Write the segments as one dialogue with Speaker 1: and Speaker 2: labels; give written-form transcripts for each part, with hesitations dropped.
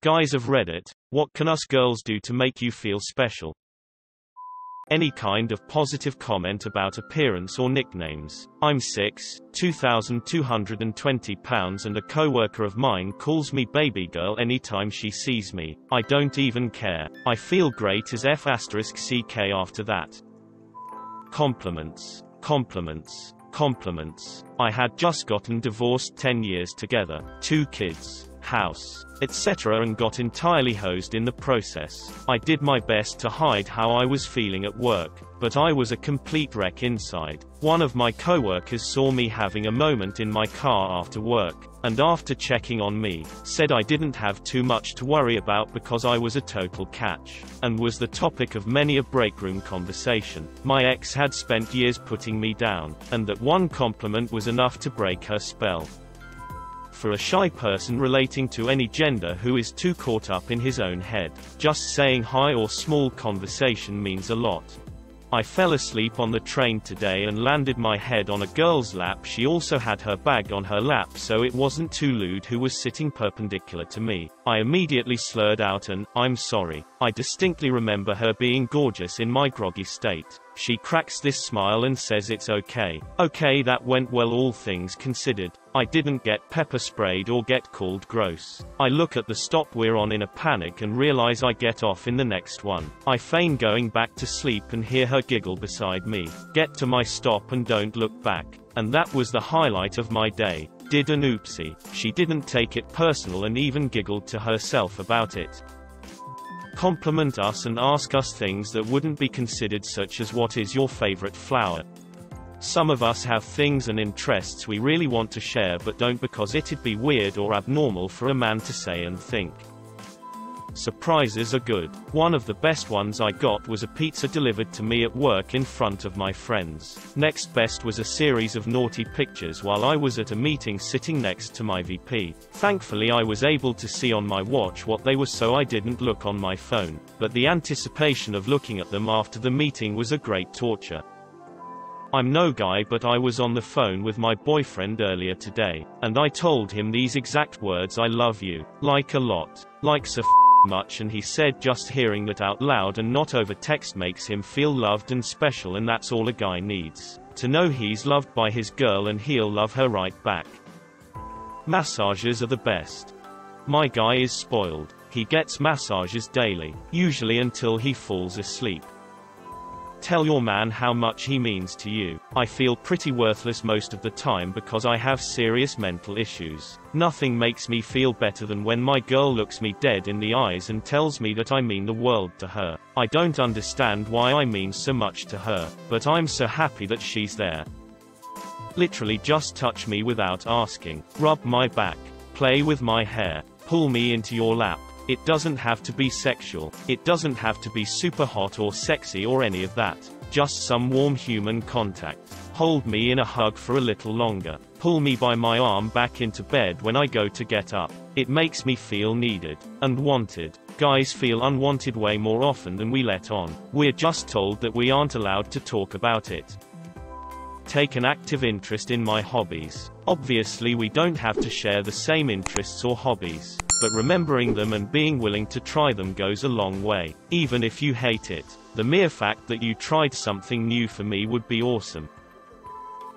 Speaker 1: Guys of Reddit, what can us girls do to make you feel special? Any kind of positive comment about appearance or nicknames. I'm 6, 2,220 pounds and a coworker of mine calls me baby girl anytime she sees me. I don't even care. I feel great as f***ck after that. Compliments. Compliments. Compliments. I had just gotten divorced 10 years together, 2 kids, house, etc. and got entirely hosed in the process. I did my best to hide how I was feeling at work, but I was a complete wreck inside. One of my coworkers saw me having a moment in my car after work, and after checking on me, said I didn't have too much to worry about because I was a total catch, and was the topic of many a breakroom conversation. My ex had spent years putting me down, and that one compliment was enough to break her spell. For a shy person relating to any gender who is too caught up in his own head, just saying hi or small conversation means a lot. I fell asleep on the train today and landed my head on a girl's lap. She also had her bag on her lap, so it wasn't too lewd, who was sitting perpendicular to me. I immediately slurred out an, "I'm sorry." I distinctly remember her being gorgeous in my groggy state. She cracks this smile and says it's okay. Okay, that went well all things considered. I didn't get pepper sprayed or get called gross. I look at the stop we're on in a panic and realize I get off in the next one. I feign going back to sleep and hear her giggle beside me. Get to my stop and don't look back. And that was the highlight of my day. Did an oopsie. She didn't take it personal and even giggled to herself about it. Compliment us and ask us things that wouldn't be considered, such as what is your favorite flower. Some of us have things and interests we really want to share but don't, because it'd be weird or abnormal for a man to say and think. Surprises are good. One of the best ones I got was a pizza delivered to me at work in front of my friends. Next best was a series of naughty pictures while I was at a meeting sitting next to my VP. Thankfully I was able to see on my watch what they were, so I didn't look on my phone, but the anticipation of looking at them after the meeting was a great torture. I'm no guy, but I was on the phone with my boyfriend earlier today, and I told him these exact words: "I love you. Like a lot. Like so much," and he said just hearing that out loud and not over text makes him feel loved and special, and that's all a guy needs. To know he's loved by his girl and he'll love her right back. Massages are the best. My guy is spoiled. He gets massages daily, usually until he falls asleep. Tell your man how much he means to you. I feel pretty worthless most of the time because I have serious mental issues. Nothing makes me feel better than when my girl looks me dead in the eyes and tells me that I mean the world to her. I don't understand why I mean so much to her, but I'm so happy that she's there. Literally just touch me without asking. Rub my back. Play with my hair. Pull me into your lap. It doesn't have to be sexual. It doesn't have to be super hot or sexy or any of that. Just some warm human contact. Hold me in a hug for a little longer. Pull me by my arm back into bed when I go to get up. It makes me feel needed and wanted. Guys feel unwanted way more often than we let on. We're just told that we aren't allowed to talk about it. Take an active interest in my hobbies. Obviously we don't have to share the same interests or hobbies, but remembering them and being willing to try them goes a long way. Even if you hate it, the mere fact that you tried something new for me would be awesome.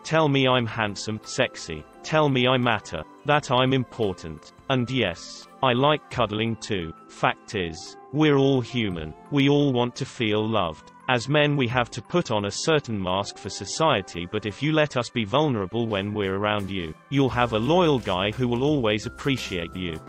Speaker 1: Tell me I'm handsome, sexy. Tell me I matter, that I'm important. And yes, I like cuddling too. Fact is, we're all human. We all want to feel loved. As men we have to put on a certain mask for society, but if you let us be vulnerable when we're around you, you'll have a loyal guy who will always appreciate you.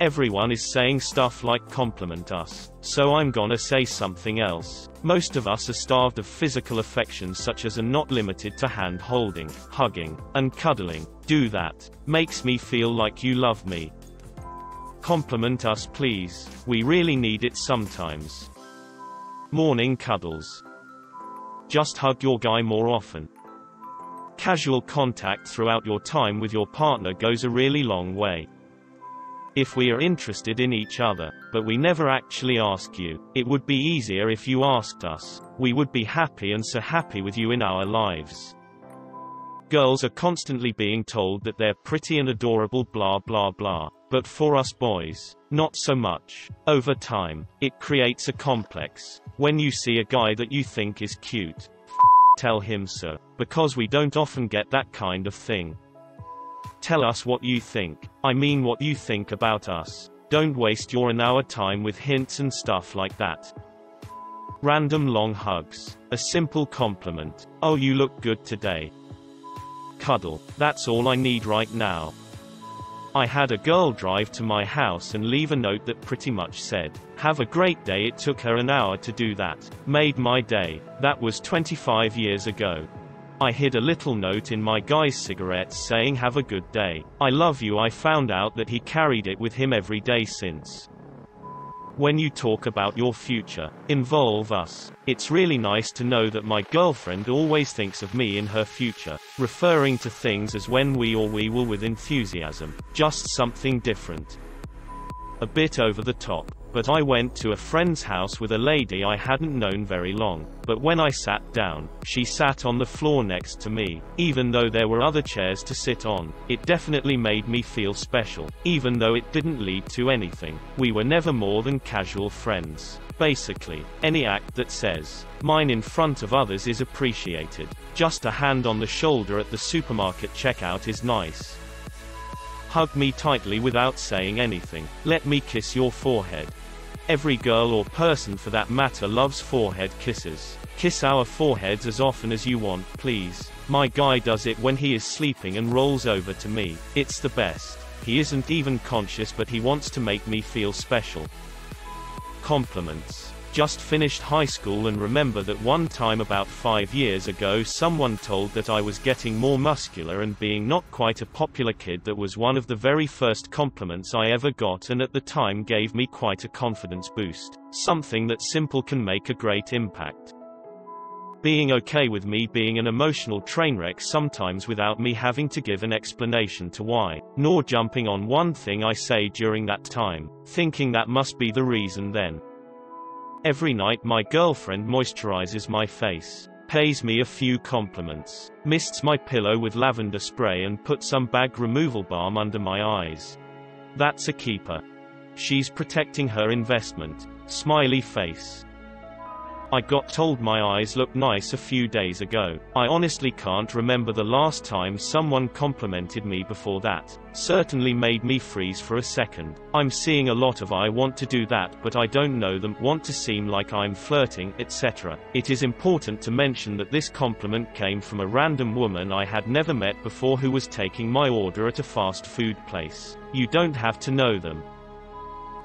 Speaker 1: Everyone is saying stuff like compliment us, so I'm gonna say something else. Most of us are starved of physical affection, such as and not limited to hand holding, hugging, and cuddling. Do that. Makes me feel like you love me. Compliment us please. We really need it sometimes. Morning cuddles. Just hug your guy more often. Casual contact throughout your time with your partner goes a really long way. If we are interested in each other, but we never actually ask you, it would be easier if you asked us. We would be happy and so happy with you in our lives. Girls are constantly being told that they're pretty and adorable blah blah blah. But for us boys, not so much. Over time, it creates a complex. When you see a guy that you think is cute, tell him so. Because we don't often get that kind of thing. Tell us what you think. I mean what you think about us. Don't waste your and our time with hints and stuff like that. Random long hugs. A simple compliment. Oh, you look good today. Cuddle. That's all I need right now. I had a girl drive to my house and leave a note that pretty much said, "Have a great day." It took her an hour to do that. Made my day. That was 25 years ago. I hid a little note in my guy's cigarettes saying, "Have a good day. I love you." I found out that he carried it with him every day since. When you talk about your future, involve us. It's really nice to know that my girlfriend always thinks of me in her future, referring to things as when we will with enthusiasm. Just something different. A bit over the top. But I went to a friend's house with a lady I hadn't known very long. But when I sat down, she sat on the floor next to me. Even though there were other chairs to sit on, it definitely made me feel special. Even though it didn't lead to anything. We were never more than casual friends. Basically, any act that says, "Mine" in front of others is appreciated. Just a hand on the shoulder at the supermarket checkout is nice. Hug me tightly without saying anything. Let me kiss your forehead. Every girl or person for that matter loves forehead kisses. Kiss our foreheads as often as you want, please. My guy does it when he is sleeping and rolls over to me. It's the best. He isn't even conscious, but he wants to make me feel special. Compliments. Just finished high school and remember that one time about 5 years ago someone told that I was getting more muscular and being not quite a popular kid. That was one of the very first compliments I ever got, and at the time gave me quite a confidence boost. Something that simple can make a great impact. Being okay with me being an emotional train wreck sometimes without me having to give an explanation to why, nor jumping on one thing I say during that time, thinking that must be the reason then. Every night my girlfriend moisturizes my face, pays me a few compliments, mists my pillow with lavender spray and puts some bag removal balm under my eyes. That's a keeper. She's protecting her investment. Smiley face. I got told my eyes look nice a few days ago. I honestly can't remember the last time someone complimented me before that. Certainly made me freeze for a second. I'm seeing a lot of "I want to do that but I don't know them," want to seem like I'm flirting, etc. It is important to mention that this compliment came from a random woman I had never met before who was taking my order at a fast food place. You don't have to know them.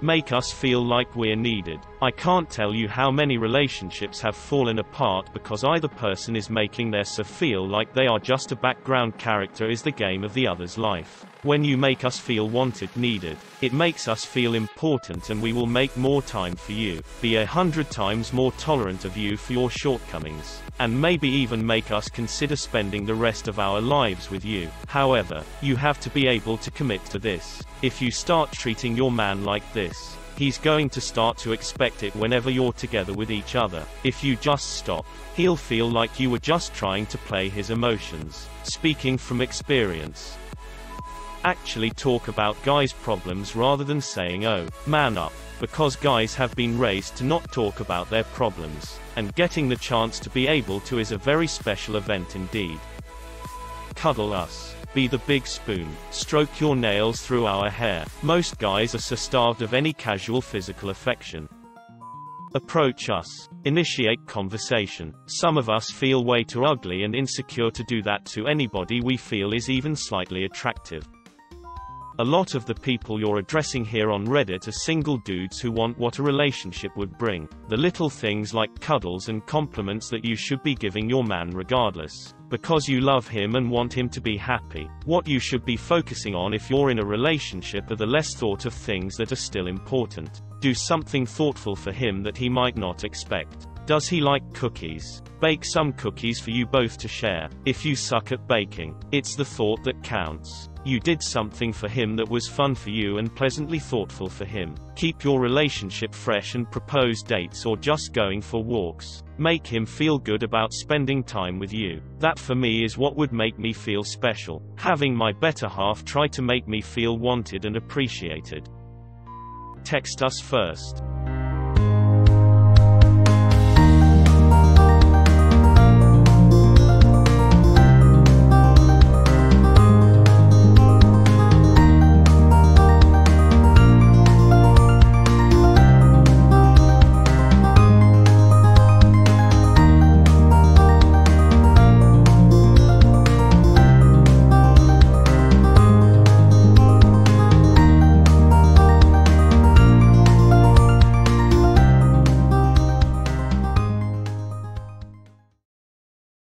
Speaker 1: Make us feel like we're needed. I can't tell you how many relationships have fallen apart because either person is making themselves feel like they are just a background character in the game of the other's life. When you make us feel wanted, needed, it makes us feel important, and we will make more time for you, be 100 times more tolerant of you for your shortcomings, and maybe even make us consider spending the rest of our lives with you. However, you have to be able to commit to this. If you start treating your man like this, he's going to start to expect it whenever you're together with each other. If you just stop, he'll feel like you were just trying to play his emotions. Speaking from experience. Actually talk about guys' problems rather than saying, "Oh, man up," because guys have been raised to not talk about their problems, and getting the chance to be able to is a very special event indeed. Cuddle us. Be the big spoon. Stroke your nails through our hair. Most guys are so starved of any casual physical affection. Approach us. Initiate conversation. Some of us feel way too ugly and insecure to do that to anybody we feel is even slightly attractive. A lot of the people you're addressing here on Reddit are single dudes who want what a relationship would bring. The little things like cuddles and compliments that you should be giving your man regardless. Because you love him and want him to be happy. What you should be focusing on if you're in a relationship are the less thought of things that are still important. Do something thoughtful for him that he might not expect. Does he like cookies? Bake some cookies for you both to share. If you suck at baking, it's the thought that counts. You did something for him that was fun for you and pleasantly thoughtful for him. Keep your relationship fresh and propose dates or just going for walks. Make him feel good about spending time with you. That for me is what would make me feel special. Having my better half try to make me feel wanted and appreciated. Text us first.